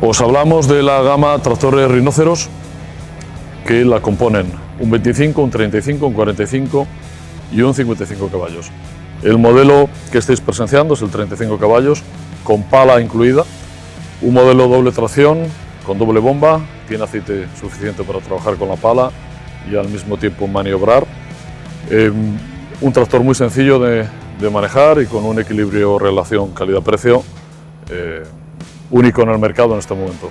Os hablamos de la gama tractores Rhinoceros, que la componen un 25, un 35, un 45 y un 55 caballos. El modelo que estáis presenciando es el 35 caballos, con pala incluida, un modelo doble tracción, con doble bomba, tiene aceite suficiente para trabajar con la pala y al mismo tiempo maniobrar. Un tractor muy sencillo de manejar y con un equilibrio relación calidad-precio único en el mercado en este momento.